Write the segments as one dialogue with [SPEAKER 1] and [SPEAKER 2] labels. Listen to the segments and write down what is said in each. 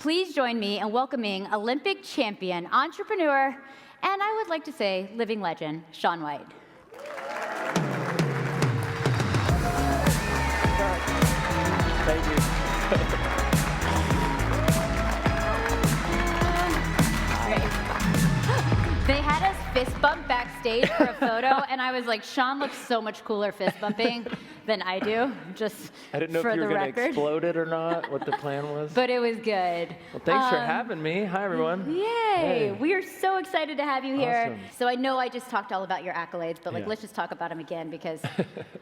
[SPEAKER 1] Please join me in welcoming Olympic champion, entrepreneur, and I would like to say living legend, Shaun White.
[SPEAKER 2] Thank you.
[SPEAKER 1] They had us fist bump backstage for a photo, and I was like, Shaun looks so much cooler fist bumping than I do, just
[SPEAKER 2] I didn't know
[SPEAKER 1] for
[SPEAKER 2] if you
[SPEAKER 1] the
[SPEAKER 2] were going to
[SPEAKER 1] record.
[SPEAKER 2] explode it or not, what the plan was.
[SPEAKER 1] But it was good.
[SPEAKER 2] Well, thanks for having me. Hi, everyone.
[SPEAKER 1] Yay!
[SPEAKER 2] Hey.
[SPEAKER 1] We are so excited to have you here.
[SPEAKER 2] Awesome.
[SPEAKER 1] So I know I just talked all about your accolades, but
[SPEAKER 2] Yeah.
[SPEAKER 1] let's just talk about them again because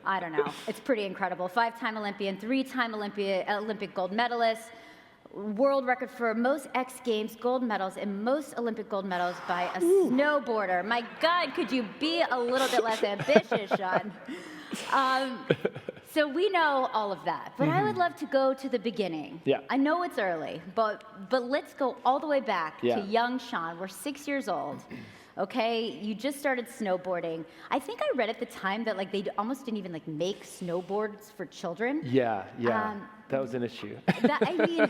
[SPEAKER 1] I don't know. It's pretty incredible. 5-time Olympian, 3-time Olympic gold medalist, world record for most X Games gold medals and most Olympic gold medals by a snowboarder. My God, could you be a little bit less ambitious, Shaun? So we know all of that, but I would love to go to the beginning.
[SPEAKER 2] Yeah.
[SPEAKER 1] I know it's early, but let's go all the way back
[SPEAKER 2] Yeah.
[SPEAKER 1] to young Shaun. We're 6 years old. Okay, you just started snowboarding. I think I read at the time that like they almost didn't even like make snowboards for children.
[SPEAKER 2] Yeah, that was an issue.
[SPEAKER 1] I mean,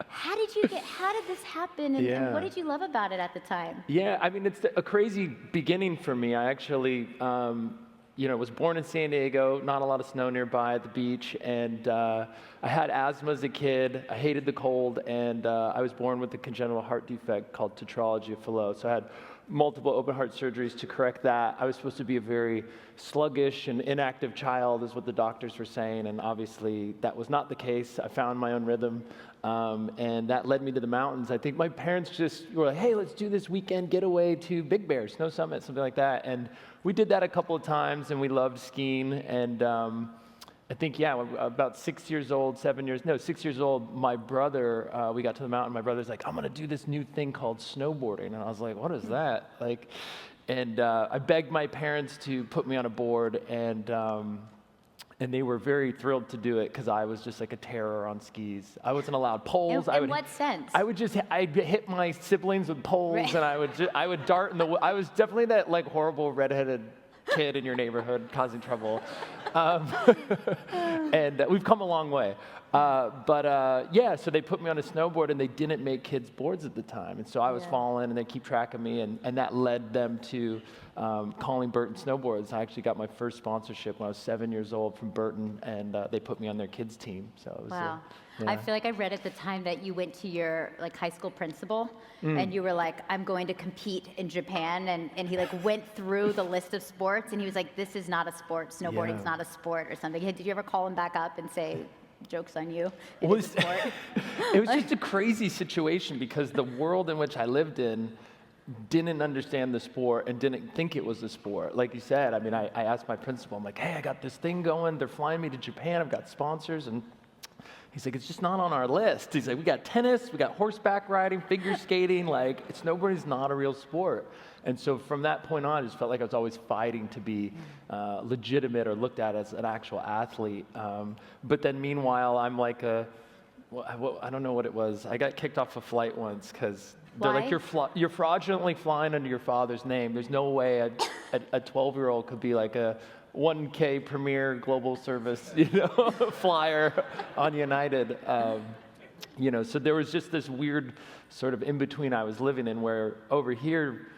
[SPEAKER 1] how did this happen, and
[SPEAKER 2] Yeah.
[SPEAKER 1] what did you love about it at the time?
[SPEAKER 2] Yeah, I mean, it's a crazy beginning for me. I actually, was born in San Diego, not a lot of snow nearby at the beach, and I had asthma as a kid. I hated the cold, and I was born with a congenital heart defect called tetralogy of Fallot. So I had multiple open heart surgeries to correct that. I was supposed to be a very sluggish and inactive child, is what the doctors were saying, and obviously that was not the case. I found my own rhythm, and that led me to the mountains. I think my parents just were like, hey, let's do this weekend getaway to Big Bear, Snow Summit, something like that, and we did that a couple of times, and we loved skiing, and I think, about 6 years old, 6 years old, my brother, we got to the mountain, my brother's like, I'm gonna do this new thing called snowboarding. And I was like, what is that? And I begged my parents to put me on a board, and they were very thrilled to do it because I was just like a terror on skis. I wasn't allowed poles.
[SPEAKER 1] In what sense?
[SPEAKER 2] I'd hit my siblings with poles,
[SPEAKER 1] Right.
[SPEAKER 2] and I would dart in the, I was definitely that like horrible redheaded kid in your neighborhood causing trouble. And we've come a long way. So they put me on a snowboard, and they didn't make kids' boards at the time. And so I was falling, and they keep track of me, and that led them to calling Burton Snowboards. I actually got my first sponsorship when I was 7 years old from Burton, and they put me on their kids' team. So it was,
[SPEAKER 1] Wow.
[SPEAKER 2] yeah.
[SPEAKER 1] I feel like I read at the time that you went to your like high school principal and you were like, I'm going to compete in Japan, and he like went through the list of sports, and he was like, this is not a sport, snowboarding's
[SPEAKER 2] Yeah.
[SPEAKER 1] not a sport or something. Did you ever call him back up and say, joke's on you,
[SPEAKER 2] Well,
[SPEAKER 1] it's a sport?
[SPEAKER 2] It was just a crazy situation because the world in which I lived in didn't understand the sport and didn't think it was a sport. Like you said, I mean, I asked my principal, I'm like, hey, I got this thing going. They're flying me to Japan. I've got sponsors. And he's like, it's just not on our list. He's like, we got tennis, we got horseback riding, figure skating. Like, snowboarding's not a real sport. And so from that point on, I just felt like I was always fighting to be legitimate or looked at as an actual athlete. But then meanwhile, I'm like I don't know what it was. I got kicked off a flight once because they're like, you're fraudulently flying under your father's name. There's no way a 12-year-old could be like a 1K Premier Global Service, flyer on United. So there was just this weird sort of in-between I was living in where over here,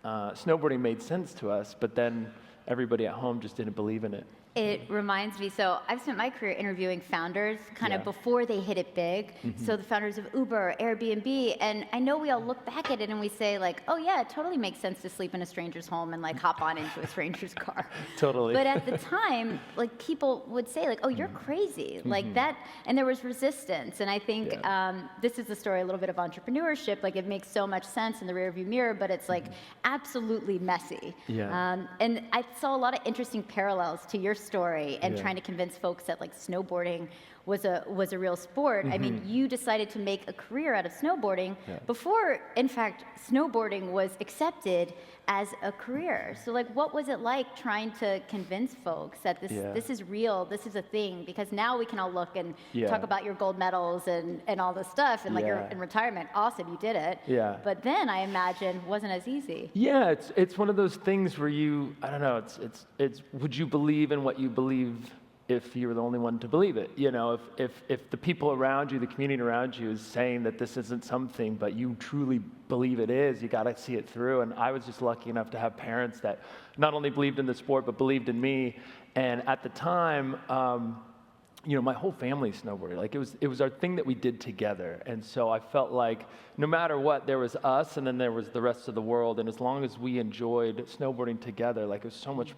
[SPEAKER 2] snowboarding made sense to us, but then everybody at home just didn't believe in it.
[SPEAKER 1] It reminds me, so I've spent my career interviewing founders kind of before they hit it big. So the founders of Uber, Airbnb, and I know we all look back at it and we say like, oh yeah, it totally makes sense to sleep in a stranger's home and like hop on into a stranger's car.
[SPEAKER 2] Totally.
[SPEAKER 1] But at the time, like people would say like, oh, you're crazy. Like that, and there was resistance. And I think this is the story a little bit of entrepreneurship. Like it makes so much sense in the rearview mirror, but it's like absolutely messy.
[SPEAKER 2] Yeah.
[SPEAKER 1] And I saw a lot of interesting parallels to your story and trying to convince folks that like snowboarding was a real sport. I mean, you decided to make a career out of snowboarding before, in fact, snowboarding was accepted as a career. So like, what was it like trying to convince folks that this is real, this is a thing? Because now we can all look and talk about your gold medals and all this stuff, and like you're in retirement, awesome, you did it.
[SPEAKER 2] Yeah.
[SPEAKER 1] But then I imagine wasn't as easy.
[SPEAKER 2] Yeah, it's one of those things where I don't know, it's would you believe in what you believe if you're the only one to believe it. You know, if the people around you, the community around you is saying that this isn't something, but you truly believe it is, you got to see it through. And I was just lucky enough to have parents that not only believed in the sport, but believed in me. And at the time, you know, my whole family snowboarded. Like it was our thing that we did together. And so I felt like no matter what, there was us and then there was the rest of the world. And as long as we enjoyed snowboarding together, like it was so much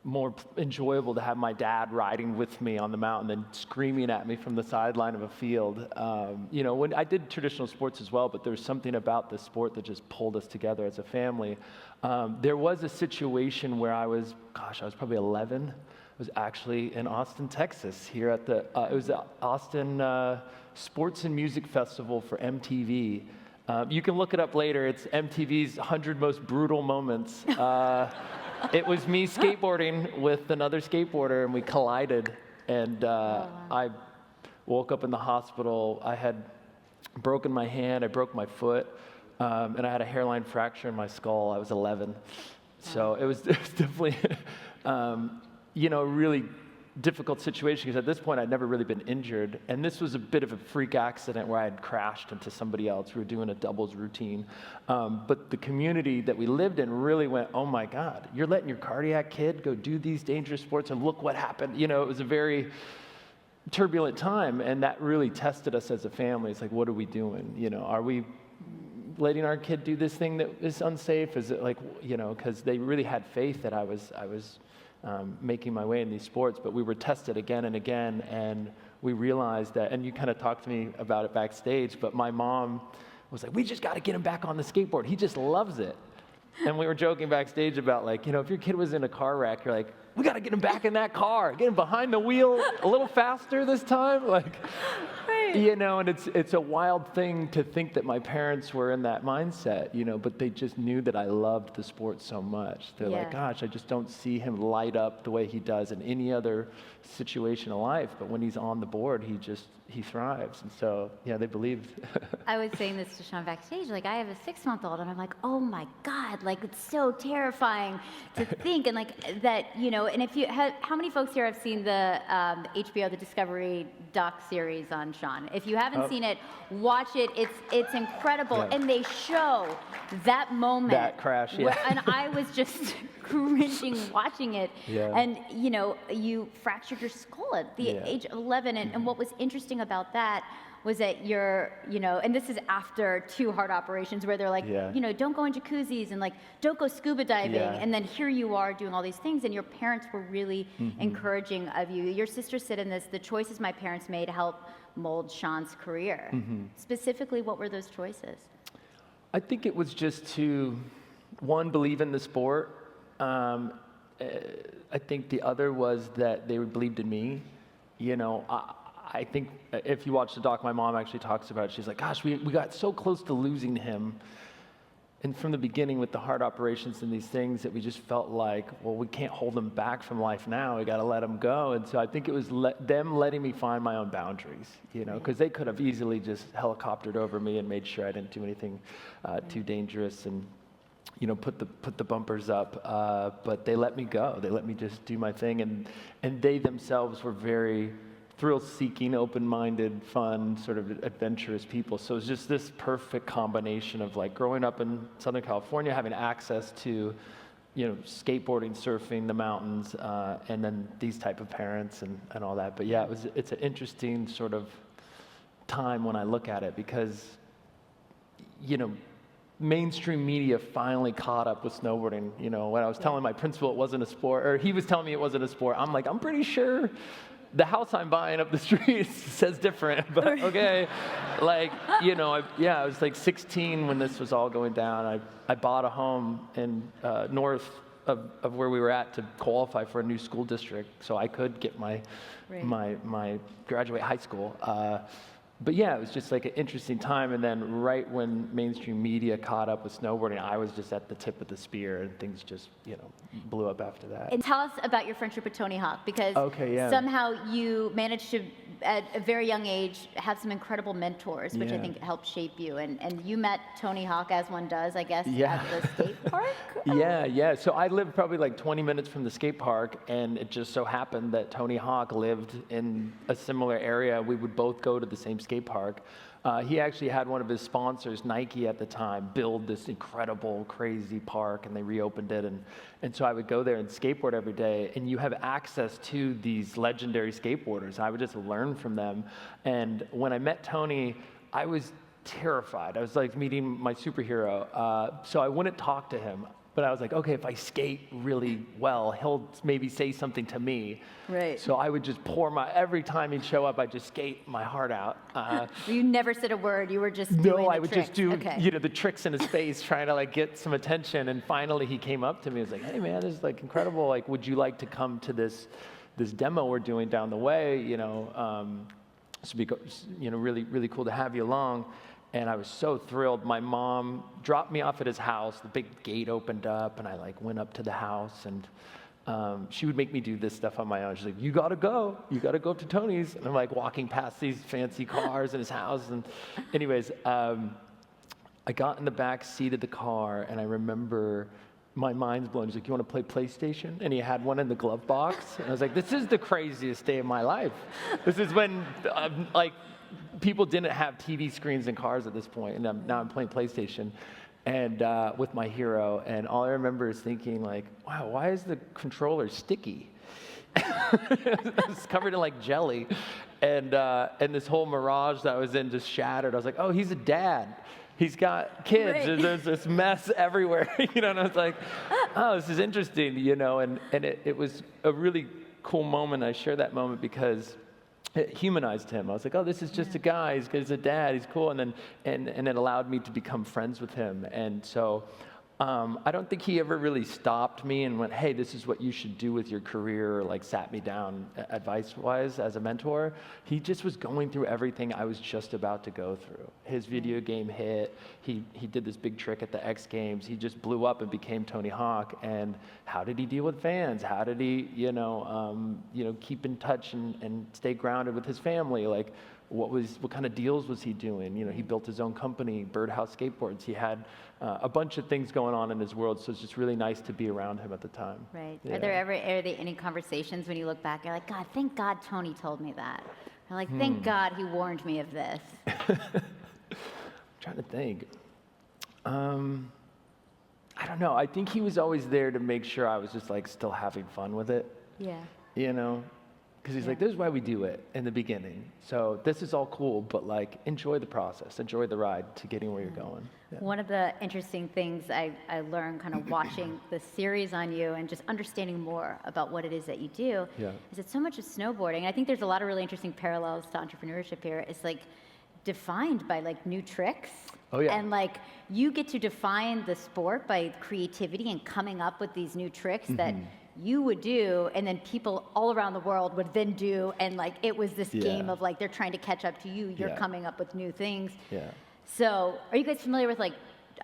[SPEAKER 2] more enjoyable to have my dad riding with me on the mountain than screaming at me from the sideline of a field. You know, when I did traditional sports as well, but there was something about this sport that just pulled us together as a family. There was a situation where I was probably 11. Was actually in Austin, Texas, here at the, it was the Austin Sports and Music Festival for MTV. You can look it up later. It's MTV's 100 Most Brutal Moments. It was me skateboarding with another skateboarder, and we collided. And I woke up in the hospital. I had broken my hand, I broke my foot, and I had a hairline fracture in my skull. I was 11. So it was definitely... you know, really difficult situation because at this point I'd never really been injured. And this was a bit of a freak accident where I had crashed into somebody else. We were doing a doubles routine. But the community that we lived in really went, oh my God, you're letting your cardiac kid go do these dangerous sports and look what happened. You know, it was a very turbulent time, and that really tested us as a family. It's like, what are we doing? You know, are we letting our kid do this thing that is unsafe? Is it like, you know, because they really had faith that I was making my way in these sports, but we were tested again and again, and we realized that, and you kind of talked to me about it backstage, but my mom was like, we just got to get him back on the skateboard. He just loves it. And we were joking backstage about, like, you know, if your kid was in a car wreck, you're like, we got to get him back in that car, get him behind the wheel a little faster this time. Like, right. You know, and it's a wild thing to think that my parents were in that mindset, you know, but they just knew that I loved the sport so much. They're like, gosh, I just don't see him light up the way he does in any other situation of life. But when he's on the board, he thrives. And so, yeah, they believed.
[SPEAKER 1] I was saying this to Shaun backstage, like I have a 6-month-old and I'm like, oh my God, like it's so terrifying to think. And like that, you know, and if you have, how many folks here have seen the HBO, the Discovery doc series on Shaun? If you haven't seen it, watch it. It's incredible. Yeah. And they show that moment.
[SPEAKER 2] That crash, yeah.
[SPEAKER 1] And I was just cringing watching it.
[SPEAKER 2] Yeah.
[SPEAKER 1] And, you know, you fractured your skull at the age of 11. And what was interesting about that was that you're, you know, and this is after 2 heart operations where they're like, you know, don't go in jacuzzis and like, don't go scuba diving. And then here you are doing all these things, and your parents were really encouraging of you. Your sister said in this, the choices my parents made helped mold Shaun's career. Specifically, what were those choices?
[SPEAKER 2] I think it was just to, one, believe in the sport. I think the other was that they believed in me. You know, I think if you watch the doc, my mom actually talks about it. She's like, gosh, we got so close to losing him. And from the beginning with the heart operations and these things that we just felt like, well, we can't hold him back from life now. We got to let him go. And so I think it was them letting me find my own boundaries, you know, because they could have easily just helicoptered over me and made sure I didn't do anything too dangerous and, you know, put the bumpers up. But they let me go. They let me just do my thing. And they themselves were very thrill-seeking, open-minded, fun, sort of adventurous people. So it's just this perfect combination of like growing up in Southern California, having access to, you know, skateboarding, surfing, the mountains, and then these type of parents and all that. But yeah, it's an interesting sort of time when I look at it because, you know, mainstream media finally caught up with snowboarding. You know, when I was telling my principal it wasn't a sport, or he was telling me it wasn't a sport, I'm like, I'm pretty sure the house I'm buying up the street says different, but okay. Like, you know, I was like 16 when this was all going down. I bought a home in north of where we were at to qualify for a new school district so I could get my graduate high school. but yeah, it was just like an interesting time. And then right when mainstream media caught up with snowboarding, I was just at the tip of the spear, and things just, blew up after that.
[SPEAKER 1] And tell us about your friendship with Tony Hawk, because
[SPEAKER 2] yeah.
[SPEAKER 1] somehow you managed to, at a very young age, have some incredible mentors, which I think helped shape you. And you met Tony Hawk, as one does, I guess, at the skate park?
[SPEAKER 2] Yeah. So I lived probably like 20 minutes from the skate park, and it just so happened that Tony Hawk lived in a similar area. We would both go to the same skate park. He actually had one of his sponsors, Nike at the time, build this incredible, crazy park, and they reopened it. And so I would go there and skateboard every day, and you have access to these legendary skateboarders. I would just learn from them. And when I met Tony, I was terrified. I was like meeting my superhero. So I wouldn't talk to him. But I was like, okay, if I skate really well, he'll maybe say something to me.
[SPEAKER 1] Right.
[SPEAKER 2] So I would just every time he'd show up, I'd just skate my heart out.
[SPEAKER 1] You never said a word. You were just doing
[SPEAKER 2] I would
[SPEAKER 1] tricks.
[SPEAKER 2] just do, the tricks in his face, trying to like get some attention. And finally, he came up to me. He was like, "Hey, man, this is like incredible. Like, would you like to come to this demo we're doing down the way? Really, really cool to have you along." And I was so thrilled. My mom dropped me off at his house. The big gate opened up, and I like went up to the house, and she would make me do this stuff on my own. She's like, you gotta go up to Tony's. And I'm like walking past these fancy cars in his house. And anyways, I got in the back seat of the car, and I remember my mind's blown. He's like, you want to play PlayStation? And he had one in the glove box. And I was like, this is the craziest day of my life. This is when, people didn't have TV screens in cars at this point, and now I'm playing PlayStation, and with my hero, and all I remember is thinking like, wow, why is the controller sticky? It's covered in like jelly, and this whole mirage that I was in just shattered. I was like, oh, he's a dad. He's got kids,
[SPEAKER 1] right.
[SPEAKER 2] And there's this mess everywhere, and I was like, oh, this is interesting, and it was a really cool moment. I share that moment because it humanized him. I was like, oh, this is just a guy. He's a dad. He's cool. And then and it allowed me to become friends with him. And so I don't think he ever really stopped me and went, hey, this is what you should do with your career, or like sat me down advice-wise as a mentor. He just was going through everything I was just about to go through. His video game hit. He did this big trick at the X Games. He just blew up and became Tony Hawk. And how did he deal with fans? How did he, keep in touch and stay grounded with his family? Like, what kind of deals was he doing? He built his own company, Birdhouse Skateboards. He had a bunch of things going on in his world, so it's just really nice to be around him at the time.
[SPEAKER 1] Right.
[SPEAKER 2] Yeah.
[SPEAKER 1] Are there any conversations when you look back, you're like, God, thank God Tony told me that. Or like, thank God he warned me of this.
[SPEAKER 2] I'm trying to think. I don't know. I think he was always there to make sure I was just like still having fun with it.
[SPEAKER 1] Yeah.
[SPEAKER 2] Because he's like, this is why we do it in the beginning. So this is all cool, but like enjoy the process, enjoy the ride to getting where you're going. Yeah.
[SPEAKER 1] One of the interesting things I learned kind of watching the series on you and just understanding more about what it is that you do is that so much of snowboarding, and I think there's a lot of really interesting parallels to entrepreneurship here, is like defined by like new tricks.
[SPEAKER 2] Oh, yeah.
[SPEAKER 1] And like you get to define the sport by creativity and coming up with these new tricks that you would do, and then people all around the world would then do, and like it was this game of like they're trying to catch up to you. You're coming up with new things. Yeah. So, are you guys familiar with like?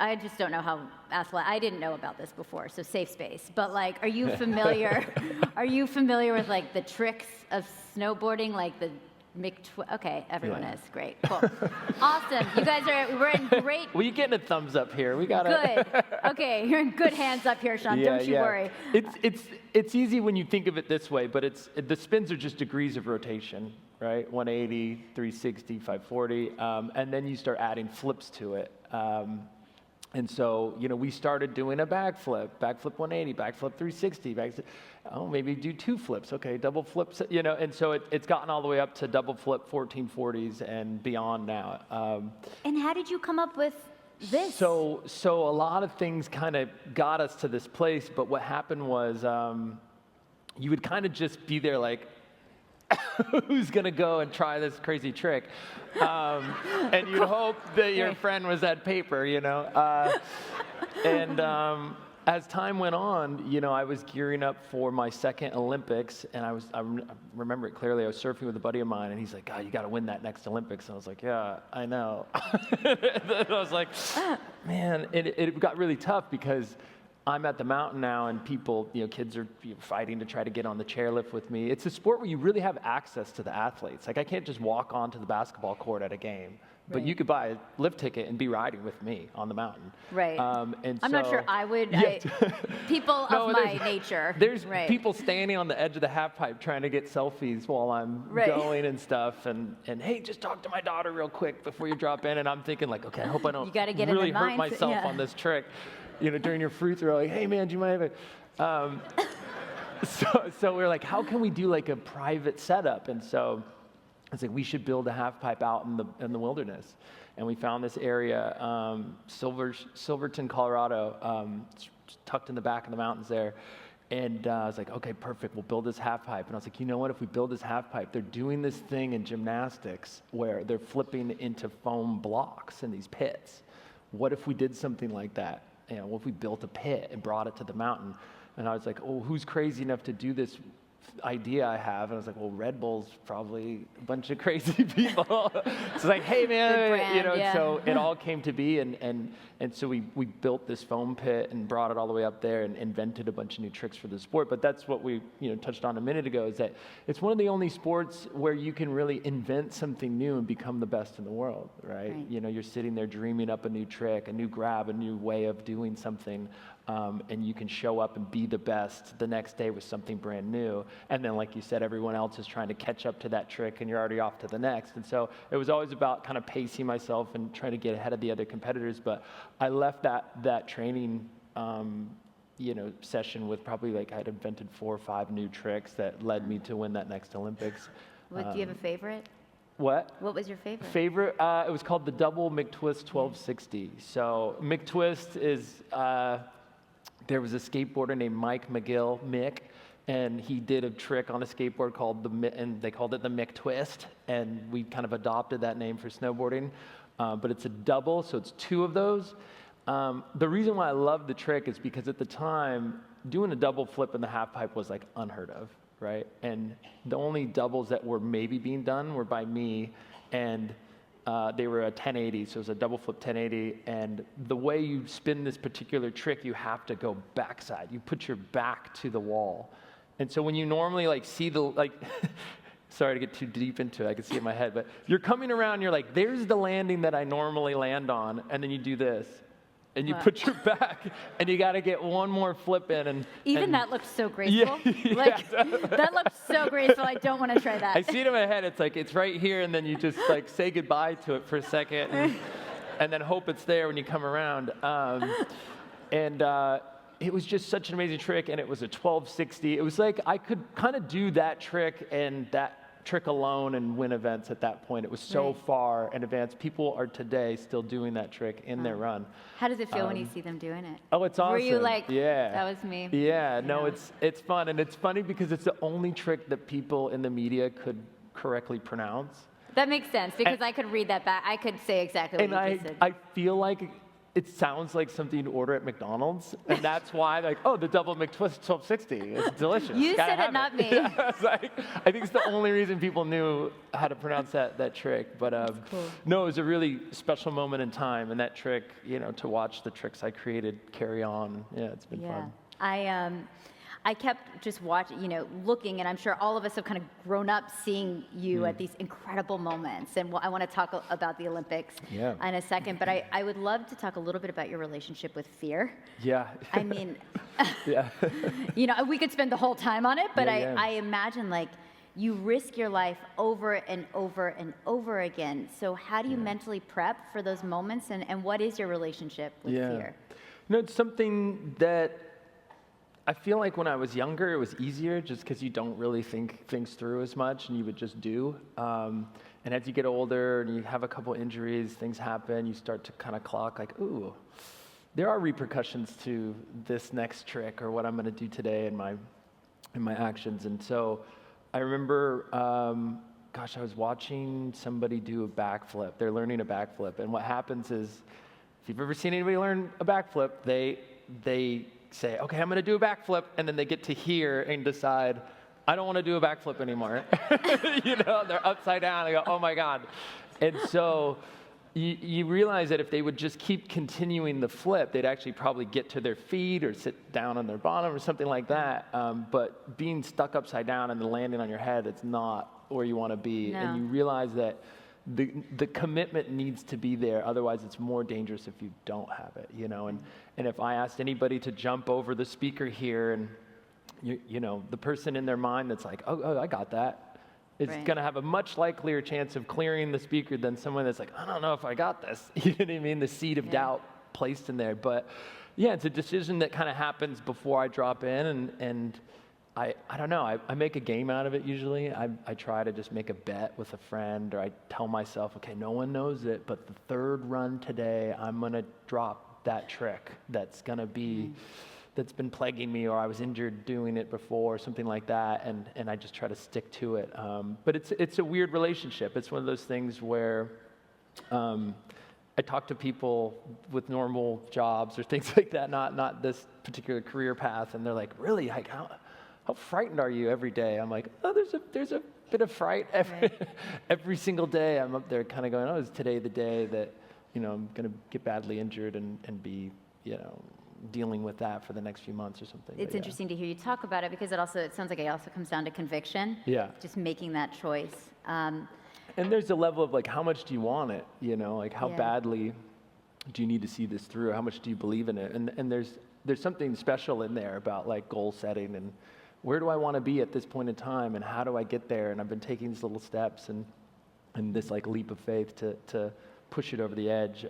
[SPEAKER 1] I just don't know how athletic. I didn't know about this before, so safe space. But like, are you familiar? Are you familiar with like the tricks of snowboarding, like the okay, everyone is. Great. Cool. Awesome. You guys we're in great.
[SPEAKER 2] Well, you're getting a thumbs up here. We got it.
[SPEAKER 1] Good. Okay, you're in good hands up here, Shaun. Don't you worry.
[SPEAKER 2] It's easy when you think of it this way, but the spins are just degrees of rotation, right? 180, 360, 540, and then you start adding flips to it. And so, we started doing a backflip 180, backflip 360, maybe do two flips, okay, double flips, and so it's gotten all the way up to double flip 1440s and beyond now.
[SPEAKER 1] And how did you come up with this?
[SPEAKER 2] So a lot of things kind of got us to this place, but what happened was you would kind of just be there like, who's going to go and try this crazy trick? And you'd hope that your friend was at paper, And as time went on, you know, I was gearing up for my second Olympics, and I remember it clearly. I was surfing with a buddy of mine, and he's like, "God, you got to win that next Olympics." And I was like, "Yeah, I know." And I was like, "Man," it got really tough because I'm at the mountain now, and people, you know, kids are fighting to try to get on the chairlift with me. It's a sport where you really have access to the athletes. Like, I can't just walk onto the basketball court at a game. But you could buy a lift ticket and be riding with me on the mountain.
[SPEAKER 1] Right.
[SPEAKER 2] And
[SPEAKER 1] I'm not sure I would.
[SPEAKER 2] Yeah.
[SPEAKER 1] People of my nature.
[SPEAKER 2] There's people standing on the edge of the half pipe trying to get selfies while I'm going and stuff. And hey, just talk to my daughter real quick before you drop in. And I'm thinking like, okay, I hope I don't really hurt myself on this trick. You know, during your free throw, like, hey man, do you mind if so we're like, how can we do like a private setup? And so it's like, we should build a half pipe out in the wilderness. And we found this area, Silverton, Colorado, tucked in the back of the mountains there. And I was like, okay, perfect, we'll build this half pipe. And I was like, you know what, if we build this half pipe, they're doing this thing in gymnastics where they're flipping into foam blocks in these pits. What if we did something like that? You know, what if we built a pit and brought it to the mountain? And I was like, oh, who's crazy enough to do this idea I have? And I was like, well, Red Bull's probably a bunch of crazy people. It's like, hey man,
[SPEAKER 1] brand,
[SPEAKER 2] you know, so it all came to be, and so we built this foam pit and brought it all the way up there and invented a bunch of new tricks for the sport. But that's what we, you know, touched on a minute ago, is that it's one of the only sports where you can really invent something new and become the best in the world, right? You know, you're sitting there dreaming up a new trick, a new grab, a new way of doing something. And you can show up and be the best the next day with something brand new. And then, like you said, everyone else is trying to catch up to that trick, and you're already off to the next. And so it was always about kind of pacing myself and trying to get ahead of the other competitors. But I left that training, you know, session with probably like I'd invented 4 or 5 new tricks that led me to win that next Olympics.
[SPEAKER 1] Do you have a favorite?
[SPEAKER 2] What?
[SPEAKER 1] What was your favorite?
[SPEAKER 2] It was called the double McTwist 1260. So McTwist is... there was a skateboarder named Mike McGill, Mick, and he did a trick on a skateboard and they called it the McTwist, and we kind of adopted that name for snowboarding. But it's a double, so it's 2 of those. The reason why I love the trick is because at the time, doing a double flip in the half pipe was like unheard of, right? And the only doubles that were maybe being done were by me, and they were a 1080, so it was a double flip 1080, and the way you spin this particular trick, you have to go backside. You put your back to the wall. And so when you normally like see the, like, sorry to get too deep into it, I can see it in my head, but you're coming around, you're like, there's the landing that I normally land on, and then you do this. And you put your back, and you got to get one more flip in. And
[SPEAKER 1] that looks so graceful. Like, that looks so graceful. I don't want to try that.
[SPEAKER 2] I see it in my head. It's like, it's right here, and then you just like say goodbye to it for a second, and then hope it's there when you come around. It was just such an amazing trick, and it was a 1260. It was like I could kind of do that trick and that trick alone and win events at that point. It was so far in advance. People are today still doing that trick in their run.
[SPEAKER 1] How does it feel when you see them doing it?
[SPEAKER 2] Oh, it's awesome.
[SPEAKER 1] Were you like,
[SPEAKER 2] yeah,
[SPEAKER 1] that was me?
[SPEAKER 2] Yeah, no, it's fun, and it's funny because it's the only trick that people in the media could correctly pronounce.
[SPEAKER 1] That makes sense, because I could read that back. I could say exactly what you just said.
[SPEAKER 2] I feel like it sounds like something you'd order at McDonald's, and that's why, like, oh, the double McTwist 1260. It's delicious.
[SPEAKER 1] You said it, not me.
[SPEAKER 2] Yeah, I think it's the only reason people knew how to pronounce that trick. But
[SPEAKER 1] cool.
[SPEAKER 2] No, it was a really special moment in time, and that trick, you know, to watch the tricks I created carry on. Yeah, it's been fun.
[SPEAKER 1] I kept just watching, you know, looking, and I'm sure all of us have kind of grown up seeing you at these incredible moments. And I want to talk about the Olympics in a second, but I would love to talk a little bit about your relationship with fear.
[SPEAKER 2] Yeah.
[SPEAKER 1] I mean, you know, we could spend the whole time on it, but I imagine, like, you risk your life over and over and over again. So how do you mentally prep for those moments, and what is your relationship with fear?
[SPEAKER 2] No, it's something that I feel like when I was younger, it was easier just because you don't really think things through as much, and you would just do. And as you get older and you have a couple injuries, things happen, you start to kind of clock like, ooh, there are repercussions to this next trick or what I'm going to do today in my actions. And so I remember, I was watching somebody do a backflip. They're learning a backflip, and what happens is, if you've ever seen anybody learn a backflip, they say, okay, I'm going to do a backflip, and then they get to here and decide, I don't want to do a backflip anymore. They're upside down. I go, oh my God. And so you realize that if they would just keep continuing the flip, they'd actually probably get to their feet or sit down on their bottom or something like that. But being stuck upside down and then landing on your head, it's not where you want to be.
[SPEAKER 1] No.
[SPEAKER 2] And you realize that the commitment needs to be there. Otherwise, it's more dangerous if you don't have it, And if I asked anybody to jump over the speaker here and, the person in their mind that's like, oh, I got that. It's
[SPEAKER 1] Right.
[SPEAKER 2] going to have a much likelier chance of clearing the speaker than someone that's like, I don't know if I got this. You know what I mean? The seed of doubt placed in there. But yeah, it's a decision that kind of happens before I drop in. And I don't know. I make a game out of it usually. I try to just make a bet with a friend, or I tell myself, okay, no one knows it, but the third run today, I'm going to drop that trick that's going to be... that's been plaguing me, or I was injured doing it before, or something like that, and I just try to stick to it. But it's a weird relationship. It's one of those things where I talk to people with normal jobs or things like that, not this particular career path, and they're like, really, like how frightened are you every day? I'm like, oh, there's a bit of fright every single day. I'm up there kind of going, oh, is today the day that I'm going to get badly injured and be dealing with that for the next few months or something.
[SPEAKER 1] It's interesting to hear you talk about it, because it sounds like it also comes down to conviction.
[SPEAKER 2] Yeah.
[SPEAKER 1] Just making that choice.
[SPEAKER 2] And there's a level of like, how much do you want it? Like how badly do you need to see this through? How much do you believe in it? And there's something special in there about like goal setting and where do I want to be at this point in time and how do I get there? And I've been taking these little steps and this like leap of faith to push it over the edge.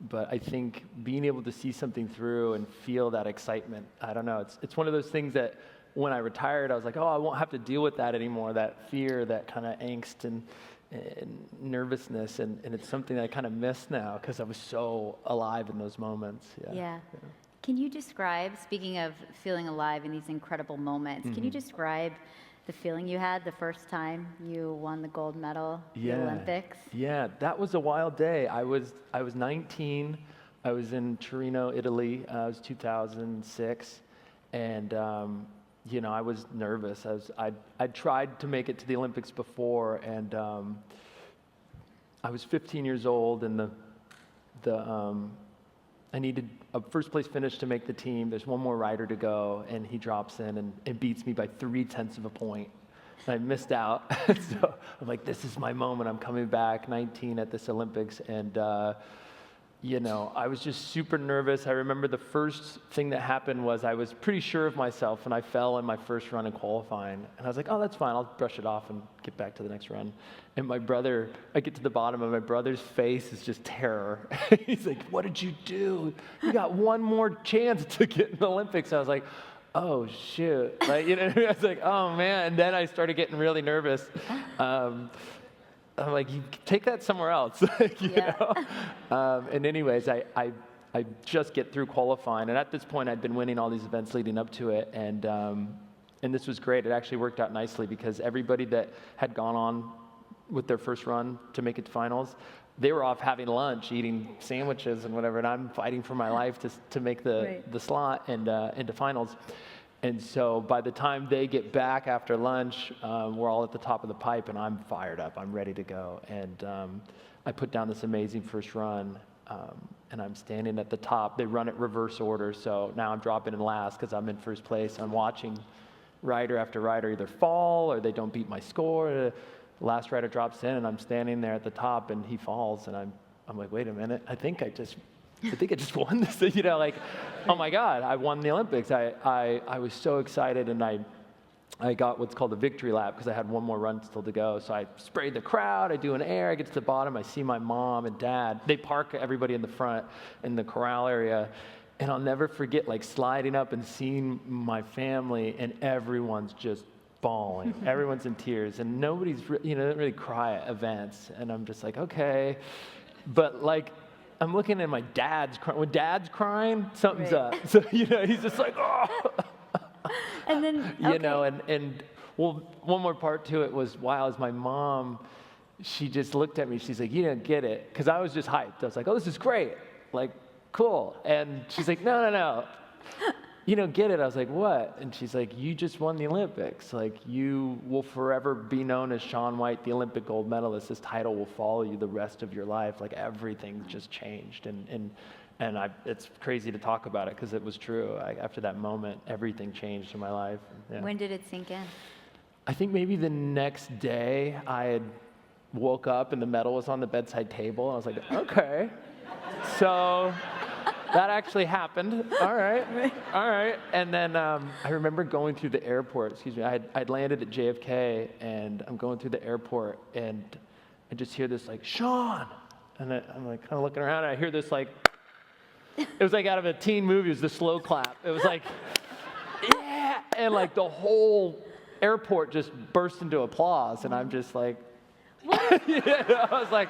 [SPEAKER 2] But I think being able to see something through and feel that excitement, I don't know, it's one of those things that when I retired, I was like, oh, I won't have to deal with that anymore, that fear, that kind of angst and nervousness. And it's something that I kind of miss now because I was so alive in those moments. Yeah.
[SPEAKER 1] Can you describe, speaking of feeling alive in these incredible moments, can you describe the feeling you had the first time you won the gold medal at the Olympics? Yeah,
[SPEAKER 2] that was a wild day. I was 19. I was in Torino, Italy. It was 2006, and I was nervous. I'd tried to make it to the Olympics before, and I was 15 years old, and I needed a first place finish to make the team. There's one more rider to go, and he drops in and beats me by 0.3 of a point. And I missed out. So I'm like, this is my moment. I'm coming back, 19 at this Olympics. And, I was just super nervous. I remember the first thing that happened was I was pretty sure of myself, and I fell in my first run in qualifying. And I was like, oh, that's fine. I'll brush it off and get back to the next run. And I get to the bottom, and my brother's face is just terror. He's like, what did you do? You got one more chance to get in the Olympics. I was like, oh, shoot. I was like, oh, man. And then I started getting really nervous. I'm like, you take that somewhere else. And anyways, I just get through qualifying. And at this point, I'd been winning all these events leading up to it. And this was great. It actually worked out nicely because everybody that had gone on with their first run to make it to finals, they were off having lunch, eating sandwiches and whatever. And I'm fighting for my life to make the slot and into finals. And so by the time they get back after lunch, we're all at the top of the pipe, and I'm fired up. I'm ready to go. And I put down this amazing first run, and I'm standing at the top. They run it reverse order, so now I'm dropping in last because I'm in first place. I'm watching rider after rider either fall or they don't beat my score. The last rider drops in, and I'm standing there at the top, and he falls. And I'm like, wait a minute, I think I just won this, oh my God, I won the Olympics. I was so excited, and I got what's called a victory lap because I had one more run still to go. So I sprayed the crowd, I do an air, I get to the bottom, I see my mom and dad. They park everybody in the front in the corral area, and I'll never forget sliding up and seeing my family, and everyone's just bawling. Everyone's in tears, and nobody's, doesn't really cry at events. And I'm just like, okay. But I'm looking at my dad's crying. When dad's crying, something's up. So, he's just like, oh.
[SPEAKER 1] And then, okay.
[SPEAKER 2] And one more part to it was, as my mom, she just looked at me. She's like, you didn't get it. Because I was just hyped. I was like, oh, this is great. Cool. And she's like, no. get it. I was like, what? And she's like, you just won the Olympics. Like, you will forever be known as Shaun White, the Olympic gold medalist. This title will follow you the rest of your life. Like, everything's just changed. And it's crazy to talk about it because it was true. After that moment, everything changed in my life. Yeah.
[SPEAKER 1] When did it sink in?
[SPEAKER 2] I think maybe the next day I had woke up and the medal was on the bedside table. And I was like, okay. So that actually happened. All right. And then I remember going through the airport. I'd landed at JFK, and I'm going through the airport, and I just hear this like, Shaun. And I'm like kind of looking around, and I hear this like, it was like out of a teen movie. It was the slow clap. It was like, yeah, and like the whole airport just burst into applause, and I'm just like, I was like,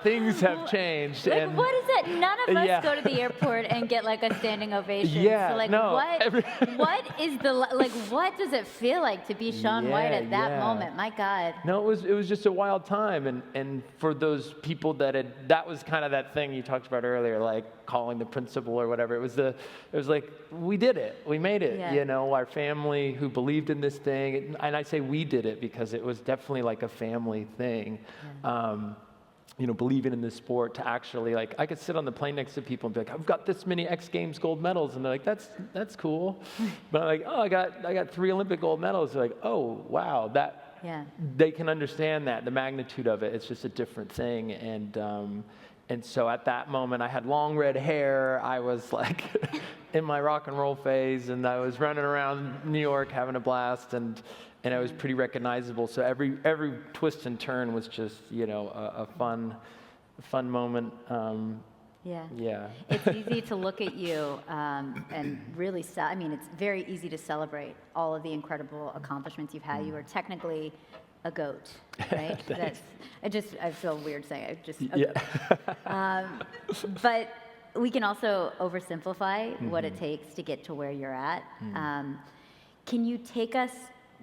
[SPEAKER 2] things have changed.
[SPEAKER 1] Like,
[SPEAKER 2] and
[SPEAKER 1] what is that? None of us go to the airport and get like a standing ovation.
[SPEAKER 2] Yeah,
[SPEAKER 1] so like,
[SPEAKER 2] no.
[SPEAKER 1] What does it feel like to be Shaun White at that moment? My God.
[SPEAKER 2] No, it was just a wild time, and for those people that was kind of that thing you talked about earlier, like calling the principal or whatever. It was like, we did it, we made it.
[SPEAKER 1] Yeah.
[SPEAKER 2] Our family who believed in this thing, and I say we did it because it was definitely like a family thing. Yeah. Believing in this sport to actually, like, I could sit on the plane next to people and be like, I've got this many X Games gold medals, and they're like, that's cool. But I'm like, I got 3 Olympic gold medals. They're like, oh wow, they can understand that, the magnitude of it. It's just a different thing. And so at that moment, I had long red hair. I was like in my rock and roll phase, and I was running around New York having a blast, and I was pretty recognizable. So every twist and turn was just, a fun moment. Yeah.
[SPEAKER 1] It's easy to look at you and really, it's very easy to celebrate all of the incredible accomplishments you've had. You are technically a GOAT, right? I feel weird saying it. But we can also oversimplify what it takes to get to where you're at. Can you take us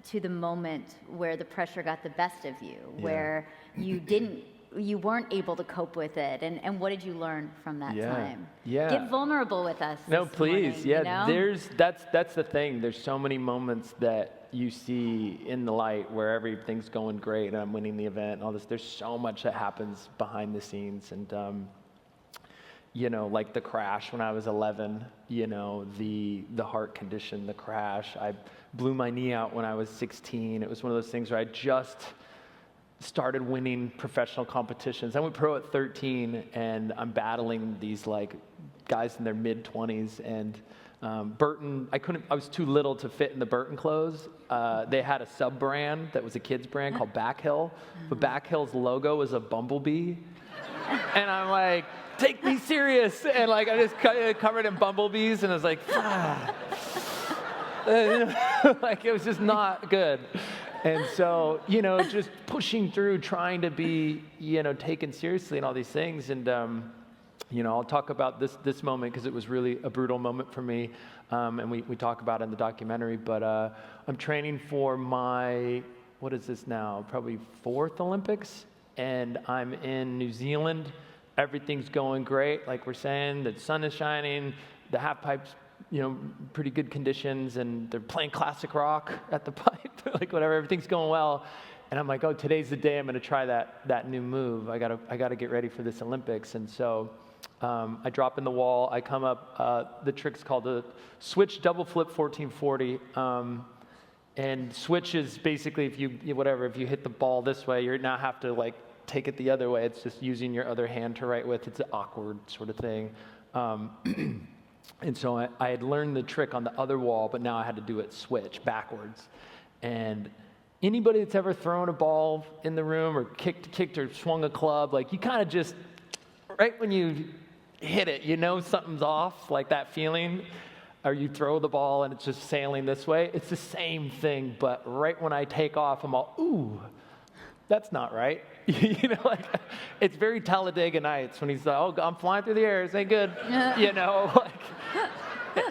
[SPEAKER 1] to the moment where the pressure got the best of you, where you weren't able to cope with it, and what did you learn from that time? Yeah. Get vulnerable with us.
[SPEAKER 2] No, please.
[SPEAKER 1] Morning,
[SPEAKER 2] That's the thing. There's so many moments that you see in the light where everything's going great and I'm winning the event and all this. There's so much that happens behind the scenes, and like the crash when I was 11, the heart condition, the crash. I blew my knee out when I was 16. It was one of those things where I just started winning professional competitions. I went pro at 13, and I'm battling these like guys in their mid-20s, and Burton, I was too little to fit in the Burton clothes. They had a sub-brand that was a kid's brand called Backhill, but Backhill's logo was a bumblebee. And I'm like, take me serious. And like, I just covered in bumblebees, and I was like, like, it was just not good. And so, just pushing through, trying to be, taken seriously and all these things. And, I'll talk about this moment because it was really a brutal moment for me. And we talk about it in the documentary. But I'm training for my, what is this now? Probably 4th Olympics. And I'm in New Zealand. Everything's going great. Like we're saying, the sun is shining, the half pipe's, pretty good conditions, and they're playing classic rock at the pipe, like whatever, everything's going well. And I'm like, oh, today's the day I'm gonna try that new move. I gotta get ready for this Olympics. And so I drop in the wall, I come up, the trick's called the switch double flip 1440. And switch is basically if you hit the ball this way, you now have to like take it the other way. It's just using your other hand to write with. It's an awkward sort of thing. And so I had learned the trick on the other wall, but now I had to do it switch backwards. And anybody that's ever thrown a ball in the room or kicked or swung a club, like you kind of just, right when you hit it, something's off, like that feeling. Or you throw the ball and it's just sailing this way. It's the same thing, but right when I take off, I'm all, ooh, that's not right. Like it's very Talladega Nights when he's like, oh, I'm flying through the air, this ain't good. Like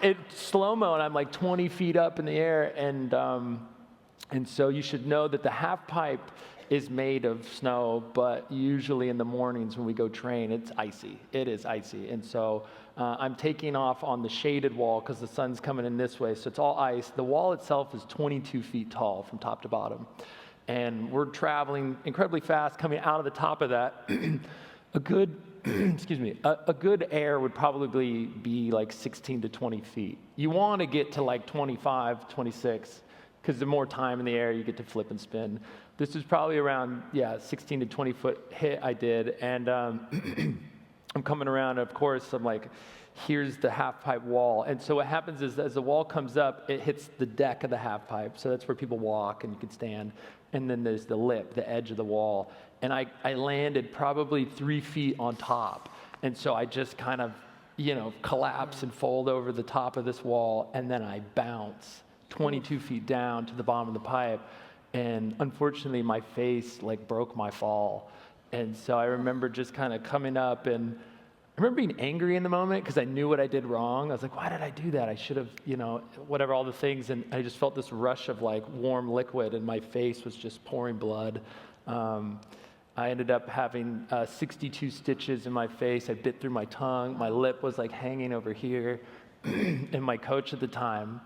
[SPEAKER 2] it's slow-mo and I'm like 20 feet up in the air. And so you should know that the half pipe is made of snow, but usually in the mornings when we go train, it's icy. It is icy. And so I'm taking off on the shaded wall because the sun's coming in this way, so it's all ice. The wall itself is 22 feet tall from top to bottom. And we're traveling incredibly fast, coming out of the top of that. A good, excuse me, a good air would probably be like 16 to 20 feet. You want to get to like 25, 26, because the more time in the air, you get to flip and spin. This is probably around, 16 to 20 foot hit I did. And I'm coming around, and of course, I'm like, here's the half pipe wall. And so what happens is as the wall comes up, it hits the deck of the half pipe. So that's where people walk and you can stand. And then there's the lip, the edge of the wall. And I landed probably 3 feet on top. And so I just kind of, collapse and fold over the top of this wall. And then I bounce 22 feet down to the bottom of the pipe. And unfortunately, my face broke my fall. And so I remember just kind of coming up, and I remember being angry in the moment because I knew what I did wrong. I was like, why did I do that? I should have, whatever, all the things. And I just felt this rush of warm liquid, and my face was just pouring blood. I ended up having 62 stitches in my face. I bit through my tongue. My lip was hanging over here. And my coach at the time,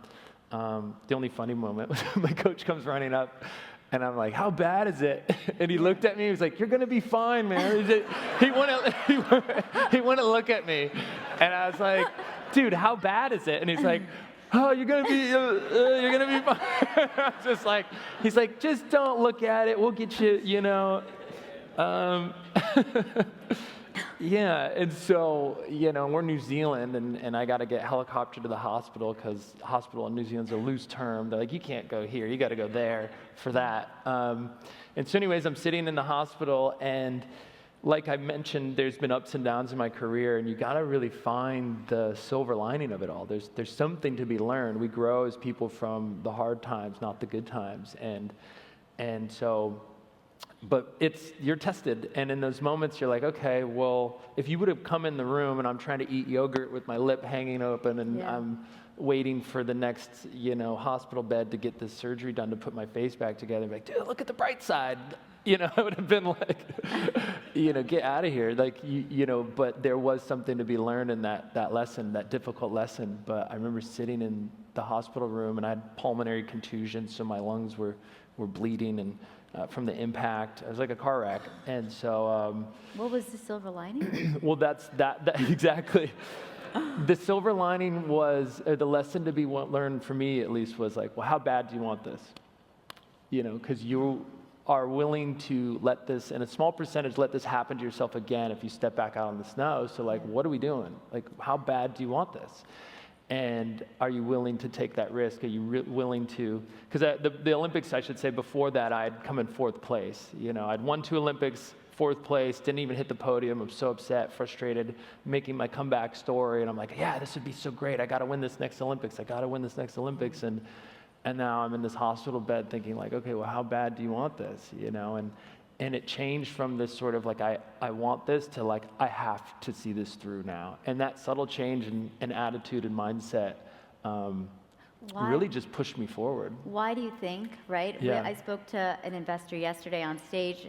[SPEAKER 2] the only funny moment was my coach comes running up. And I'm like, how bad is it? And he looked at me. He was like, you're going to be fine, man. He wouldn't look at me. And I was like, dude, how bad is it? And he's like, oh, you're going to be fine. I was just like, he's like, just don't look at it. We'll get you, Yeah, and so, we're New Zealand, and I got to get helicoptered to the hospital because the hospital in New Zealand's a loose term. They're like, you can't go here, you got to go there for that. And so anyways, I'm sitting in the hospital, and like I mentioned, there's been ups and downs in my career, and you got to really find the silver lining of it all. There's something to be learned. We grow as people from the hard times, not the good times. And so... But you're tested, and in those moments, you're like, okay, well, if you would have come in the room and I'm trying to eat yogurt with my lip hanging open and I'm waiting for the next, hospital bed to get this surgery done to put my face back together, and be like, dude, look at the bright side. I would have been like, get out of here. But there was something to be learned in that lesson, that difficult lesson. But I remember sitting in the hospital room, and I had pulmonary contusion, so my lungs were bleeding, and from the impact. It was like a car wreck. And so...
[SPEAKER 1] what was the silver lining?
[SPEAKER 2] Well, that's exactly. The silver lining was, the lesson to be learned for me at least was well, how bad do you want this? Because you are willing to let this, in a small percentage, let this happen to yourself again if you step back out on the snow. So what are we doing? How bad do you want this? And are you willing to take that risk? Are you willing to, because the Olympics, I should say, before that, I'd come in fourth place. I'd won 2 Olympics, fourth place, didn't even hit the podium. I'm so upset, frustrated, making my comeback story. And I'm like, yeah, this would be so great. I got to win this next Olympics. And now I'm in this hospital bed thinking okay, well, how bad do you want this? And it changed from this sort of I want this to I have to see this through now. And that subtle change in attitude and mindset really just pushed me forward.
[SPEAKER 1] Why do you think, right?
[SPEAKER 2] Yeah.
[SPEAKER 1] I spoke to an investor yesterday on stage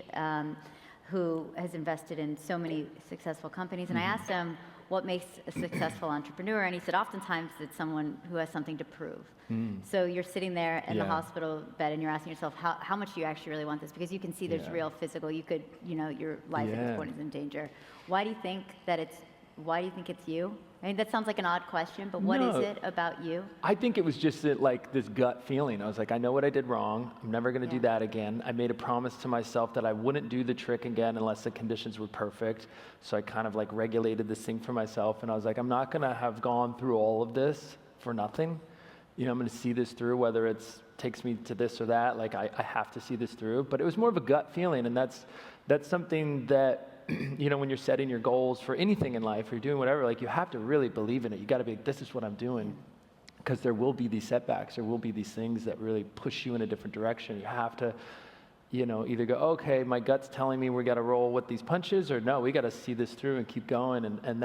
[SPEAKER 1] who has invested in so many successful companies. And I asked him, what makes a successful entrepreneur? And he said, oftentimes it's someone who has something to prove. So you're sitting there in the hospital bed and you're asking yourself, how much do you actually really want this? Because you can see there's real physical, you could, your life at this point is in danger. Why do you think it's you? I mean, that sounds like an odd question, but what is it about you?
[SPEAKER 2] I think it was just this gut feeling. I was like, I know what I did wrong. I'm never going to do that again. I made a promise to myself that I wouldn't do the trick again unless the conditions were perfect. So I kind of regulated this thing for myself. And I was like, I'm not going to have gone through all of this for nothing. I'm going to see this through, whether it takes me to this or that. I have to see this through. But it was more of a gut feeling. And that's something that, when you're setting your goals for anything in life, or you're doing whatever, you have to really believe in it. You got to be, this is what I'm doing. Because there will be these setbacks. There will be these things that really push you in a different direction. You have to, either go, okay, my gut's telling me we got to roll with these punches, or no, we got to see this through and keep going. And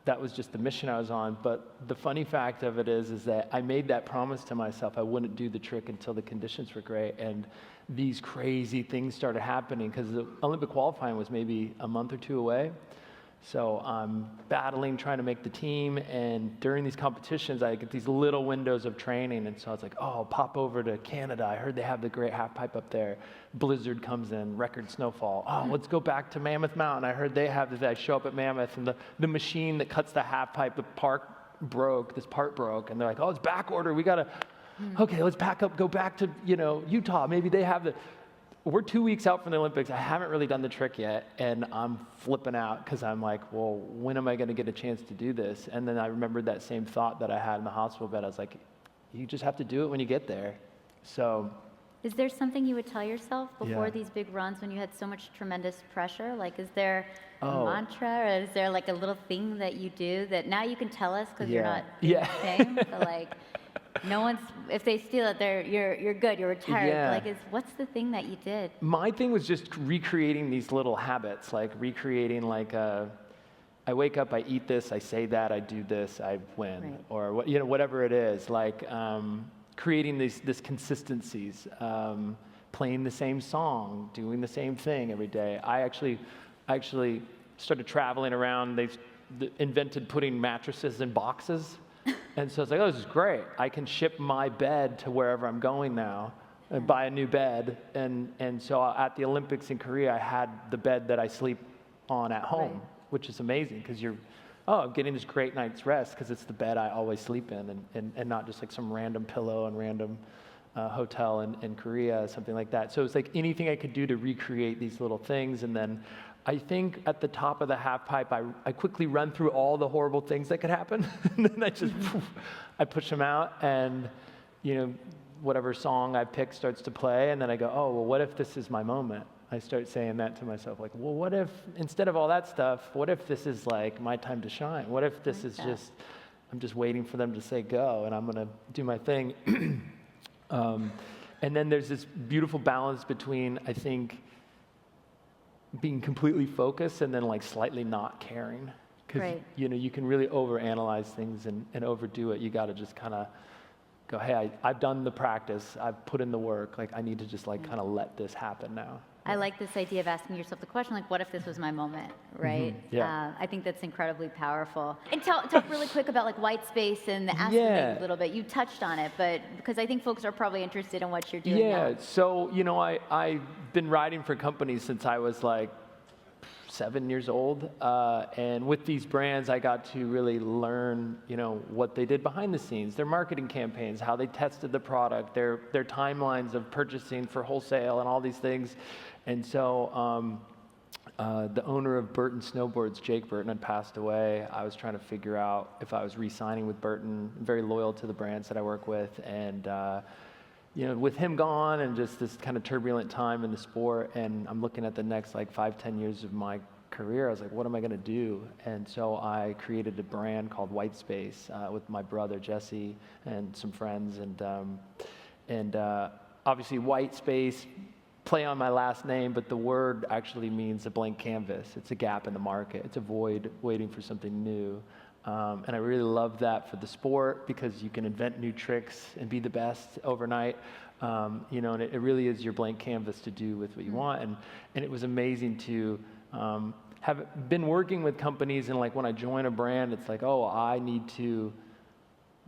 [SPEAKER 2] that was just the mission I was on. But the funny fact of it is that I made that promise to myself I wouldn't do the trick until the conditions were great. And these crazy things started happening because the Olympic qualifying was maybe a month or two away. So I'm battling, trying to make the team, and during these competitions, I get these little windows of training, and so I was like, oh, I'll pop over to Canada. I heard they have the great half pipe up there. Blizzard comes in, record snowfall. Oh, let's go back to Mammoth Mountain. I heard they have this. I show up at Mammoth, and the machine that cuts the half pipe, this part broke, and they're like, oh, it's back order. We gotta, okay, let's pack up, go back to, Utah. Maybe they have the. We're 2 weeks out from the Olympics. I haven't really done the trick yet, and I'm flipping out because I'm like, well, when am I going to get a chance to do this? And then I remembered that same thought that I had in the hospital bed. I was like, you just have to do it when you get there. So,
[SPEAKER 1] is there something you would tell yourself before these big runs when you had so much tremendous pressure? Like, is there a mantra, or is there like a little thing that you do that now you can tell us because you're not doing the same, but like, no one's, if they steal it, you're good, you're retired.
[SPEAKER 2] Yeah.
[SPEAKER 1] Like, what's the thing that you did?
[SPEAKER 2] My thing was just recreating these little habits, like recreating I wake up, I eat this, I say that, I do this, I win,
[SPEAKER 1] Right.
[SPEAKER 2] or whatever it is. Like creating this consistencies, playing the same song, doing the same thing every day. I actually started traveling around. They invented putting mattresses in boxes. And so it's like, oh, this is great. I can ship my bed to wherever I'm going now and buy a new bed. And so at the Olympics in Korea, I had the bed that I sleep on at home, which is amazing because I'm getting this great night's rest because it's the bed I always sleep in and not just like some random pillow and random hotel in Korea, something like that. So it's like anything I could do to recreate these little things. And then I think at the top of the half pipe, I quickly run through all the horrible things that could happen. And then I push them out, and whatever song I pick starts to play, and then I go, oh, well, what if this is my moment? I start saying that to myself, like, well, what if, instead of all that stuff, what if this is like my time to shine? What if this is just, I'm just waiting for them to say go, and I'm gonna do my thing. And then there's this beautiful balance between, I think, being completely focused and then like slightly not caring. Because you can really overanalyze things and overdo it. You got to just kind of go, hey, I've done the practice, I've put in the work, like I need to just like kind of let this happen now.
[SPEAKER 1] I like this idea of asking yourself the question, like, what if this was my moment, right?
[SPEAKER 2] Mm-hmm. Yeah.
[SPEAKER 1] I think that's incredibly powerful. And talk really quick about like white space and the aspect a little bit. You touched on it, but because I think folks are probably interested in what you're doing now.
[SPEAKER 2] So, I've been writing for companies since I was like 7 years old. And with these brands, I got to really learn, what they did behind the scenes, their marketing campaigns, how they tested the product, their timelines of purchasing for wholesale and all these things. And so the owner of Burton Snowboards, Jake Burton, had passed away. I was trying to figure out if I was re-signing with Burton. I'm very loyal to the brands that I work with. And with him gone and just this kind of turbulent time in the sport, and I'm looking at the next like 5-10 years of my career, I was like, what am I going to do? And so I created a brand called White Space with my brother Jesse and some friends, and obviously White Space, play on my last name, but the word actually means a blank canvas. It's a gap in the market. It's a void waiting for something new. And I really love that for the sport because you can invent new tricks and be the best overnight. And it really is your blank canvas to do with what you want. And it was amazing to have been working with companies, and like when I join a brand, it's like, oh, I need to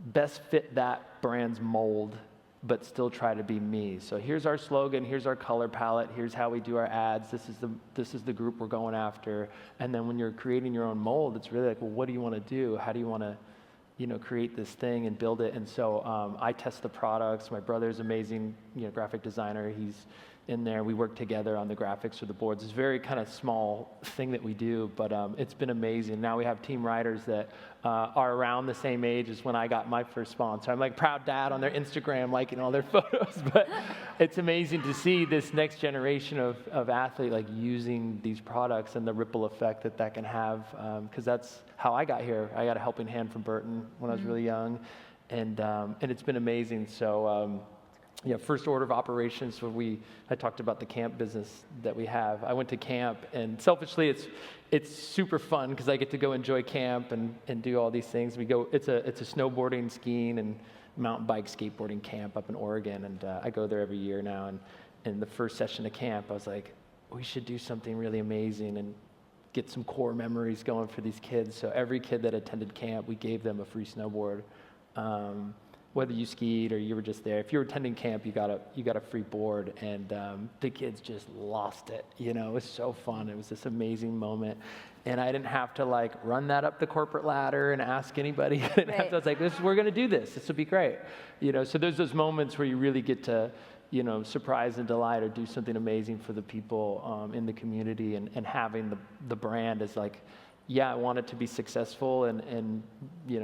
[SPEAKER 2] best fit that brand's mold, but still try to be me. So here's our slogan, here's our color palette, here's how we do our ads, this is the group we're going after. And then when you're creating your own mold, it's really like, well, what do you want to do? How do you want to create this thing and build it? And so I test the products. My brother's amazing, graphic designer. He's in there. We work together on the graphics for the boards. It's a very kind of small thing that we do, but it's been amazing. Now we have team writers that are around the same age as when I got my first sponsor. I'm like proud dad on their Instagram, liking all their photos, but it's amazing to see this next generation of athlete like using these products and the ripple effect that can have, because that's how I got here. I got a helping hand from Burton when I was really young, and it's been amazing. So first order of operations when I talked about the camp business that we have. I went to camp, and selfishly, it's super fun because I get to go enjoy camp and do all these things. It's a snowboarding, skiing, and mountain bike skateboarding camp up in Oregon, and I go there every year now. And in the first session of camp, I was like, we should do something really amazing and get some core memories going for these kids. So every kid that attended camp, we gave them a free snowboard. Whether you skied or you were just there, if you were attending camp, you got a free board, and the kids just lost it. It was so fun. It was this amazing moment, and I didn't have to like run that up the corporate ladder and ask anybody. I was like, we're going to do this. This will be great. So there's those moments where you really get to, surprise and delight or do something amazing for the people in the community, and having the brand is like, yeah, I want it to be successful and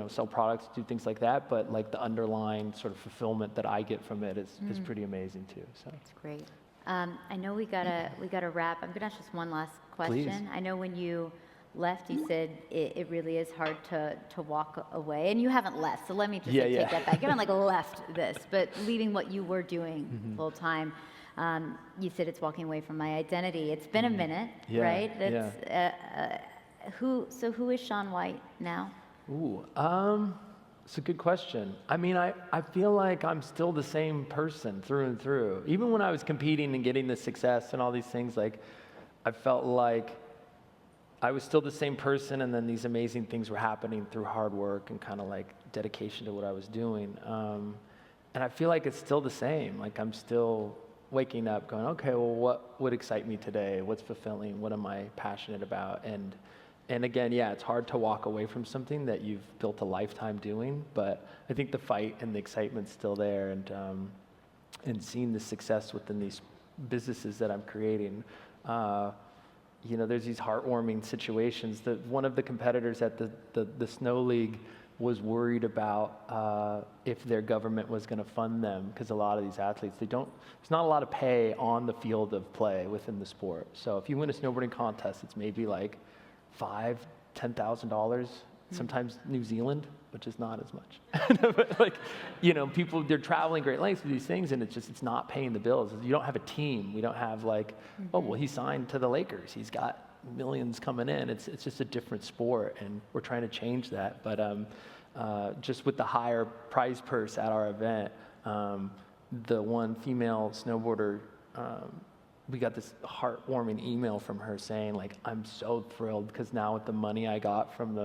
[SPEAKER 2] sell products, do things like that, but like the underlying sort of fulfillment that I get from it is pretty amazing too. So
[SPEAKER 1] that's great. I know we gotta wrap. I'm gonna ask just one last question.
[SPEAKER 2] Please.
[SPEAKER 1] I know when you left, you said it really is hard to walk away, and you haven't left. So let me just take that back. You haven't left this, but leaving what you were doing full time. You said it's walking away from my identity. It's been a minute, right? Who is Shaun White now?
[SPEAKER 2] Ooh, it's a good question. I mean, I feel like I'm still the same person through and through. Even when I was competing and getting the success and all these things, like I felt like I was still the same person, and then these amazing things were happening through hard work and kind of like dedication to what I was doing. And I feel like it's still the same. Like I'm still waking up going, okay, well, what would excite me today? What's fulfilling? What am I passionate about? And again, it's hard to walk away from something that you've built a lifetime doing, but I think the fight and the excitement's still there, and seeing the success within these businesses that I'm creating. There's these heartwarming situations that one of the competitors at the Snow League was worried about if their government was going to fund them, because a lot of these athletes, there's not a lot of pay on the field of play within the sport. So if you win a snowboarding contest, it's maybe like $5,000-$10,000, sometimes New Zealand, which is not as much. But people, they're traveling great lengths for these things, and it's not paying the bills. You don't have a team. We don't have he signed to the Lakers. He's got millions coming in. It's just a different sport, and we're trying to change that. But just with the higher prize purse at our event, the one female snowboarder, we got this heartwarming email from her saying, I'm so thrilled because now with the money I got from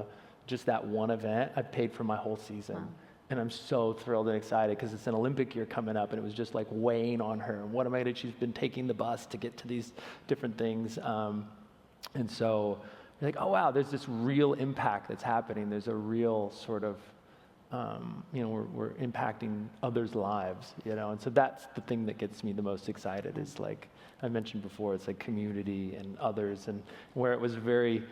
[SPEAKER 2] just that one event, I paid for my whole season. Wow. And I'm so thrilled and excited because it's an Olympic year coming up, and it was just weighing on her. And what am I going to do? She's been taking the bus to get to these different things. And so you're oh wow, there's this real impact that's happening. There's a real sort of, we're impacting others' lives, and so that's the thing that gets me the most excited is I mentioned before, it's community and others, and where it was very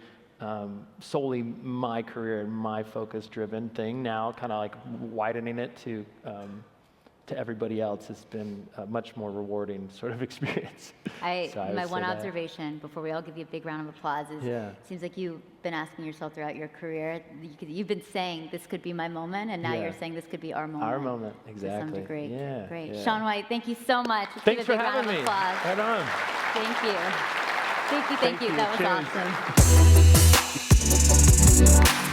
[SPEAKER 2] solely my career and my focus driven thing, now kind of widening it to everybody else has been a much more rewarding sort of experience.
[SPEAKER 1] My one observation before we all give you a big round of applause is it seems like you've been asking yourself throughout your career, you've been saying this could be my moment, and now you're saying this could be our moment.
[SPEAKER 2] Our moment, exactly.
[SPEAKER 1] To some degree. Great.
[SPEAKER 2] Yeah.
[SPEAKER 1] Shaun White, thank you so much. Let's
[SPEAKER 2] Thanks
[SPEAKER 1] give a
[SPEAKER 2] for
[SPEAKER 1] big
[SPEAKER 2] having
[SPEAKER 1] round
[SPEAKER 2] me.
[SPEAKER 1] of applause.
[SPEAKER 2] Right on.
[SPEAKER 1] Thank you. Thank you.
[SPEAKER 2] Thank you.
[SPEAKER 1] That was awesome.